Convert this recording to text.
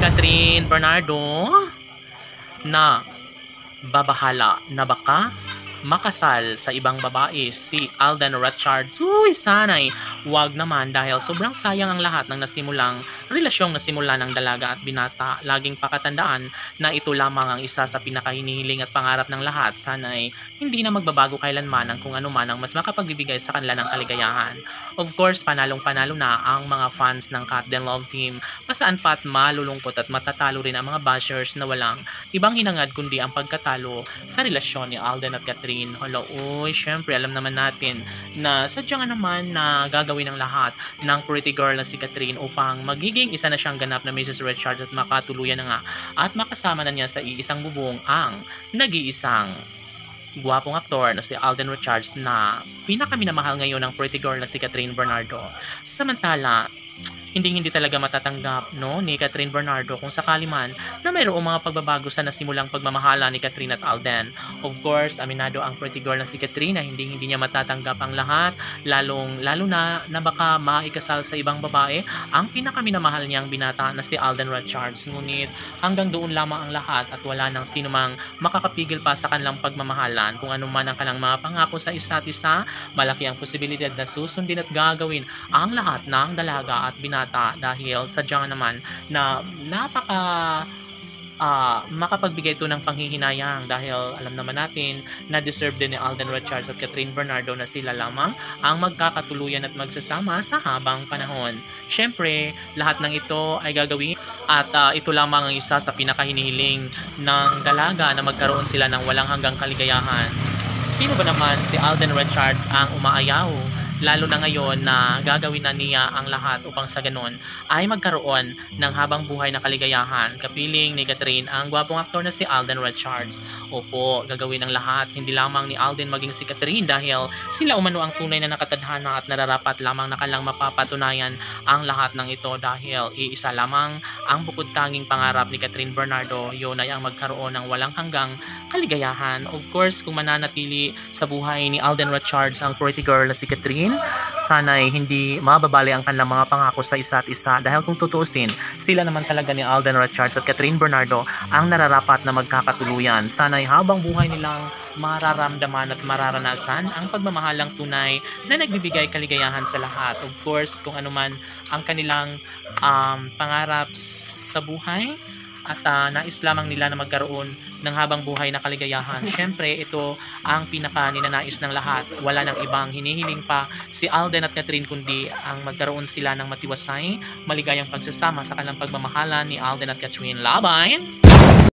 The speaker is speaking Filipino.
Catherine Bernardo na babahala na baka makasal sa ibang babae si Alden Richards. Uy, sana'y wag naman dahil sobrang sayang ang lahat ng nasimulang relasyong nasimula ng dalaga at binata. Laging pakatandaan na ito lamang ang isa sa pinakahinihiling at pangarap ng lahat. Sana'y hindi na magbabago kailanman ang kung ano man ang mas makapagbibigay sa kanila ng kaligayahan. Of course, panalong-panalo na ang mga fans ng Cat Den Love Team. Masaan pa at malulungkot at matatalo rin ang mga bashers na walang ibang hinangad kundi ang pagkatalo sa relasyon ni Alden at Catherine. Hala, uy, syempre alam naman natin na sadyang naman na gagawin ng lahat ng pretty girl na si Catherine upang magiging isa na siyang ganap na Mrs. Richards at makatuluyan na nga at makasama na niya sa iisang bubong ang nag-iisang gwapong aktor na si Alden Richards na pinakaminamahal ngayon ng pretty girl na si Catherine Bernardo. Samantala, hindi talaga matatanggap ni Catherine Bernardo kung sakali man na mayroong mga pagbabago sa nasimulang pagmamahala ni Catherine at Alden. Of course, aminado ang pretty girl na si Catherine na hindi niya matatanggap ang lahat, lalo na baka maikasal sa ibang babae ang pinakaminamahal niyang binata na si Alden Richards. Ngunit hanggang doon lamang ang lahat at wala nang sino mang makakapigil pa sa kanilang pagmamahalan. Kung ano man ang kanilang mga pangako sa isa't isa, malaki ang posibilidad na susundin at gagawin ang lahat ng dalaga at binata dahil sadyang naman na makapagbigay ito ng panghihinayang dahil alam naman natin na deserve din ni Alden Richards at Catherine Bernardo na sila lamang ang magkakatuluyan at magsasama sa habang panahon. Syempre, lahat ng ito ay gagawin at ito lamang ang isa sa pinakahinihiling ng dalaga na magkaroon sila ng walang hanggang kaligayahan. Sino ba naman si Alden Richards ang umaayaw? Lalo na ngayon na gagawin na niya ang lahat upang sa ganun ay magkaroon ng habang buhay na kaligayahan. Kapiling ni Catherine ang gwapong aktor na si Alden Richards. Opo, gagawin ang lahat, hindi lamang ni Alden maging si Catherine dahil sila umano ang tunay na nakatadhana at nararapat lamang na kanilang mapapatunayan ang lahat ng ito dahil iisa lamang ang bukod tanging pangarap ni Catherine Bernardo, yun ay ang magkaroon ng walang hanggang kaligayahan. Of course, kung mananatili sa buhay ni Alden Richards ang pretty girl na si Catherine, sana'y hindi mababali ang kanilang mga pangako sa isa't isa dahil kung tutuusin, sila naman talaga ni Alden Richards at Catherine Bernardo ang nararapat na magkakatuluyan. Sana'y habang buhay nilang mararamdaman at mararanasan ang pagmamahalang tunay na nagbibigay kaligayahan sa lahat. Of course, kung ano man ang kanilang pangarap sa buhay at nais lamang nila na magkaroon ng habang buhay na kaligayahan. Syempre, ito ang pinaka-ninanais ng lahat. Wala nang ibang hinihiling pa si Alden at Catherine kundi ang magkaroon sila ng matiwasay, maligayang pagsasama sa kanilang pagmamahala ni Alden at Catherine. Laban!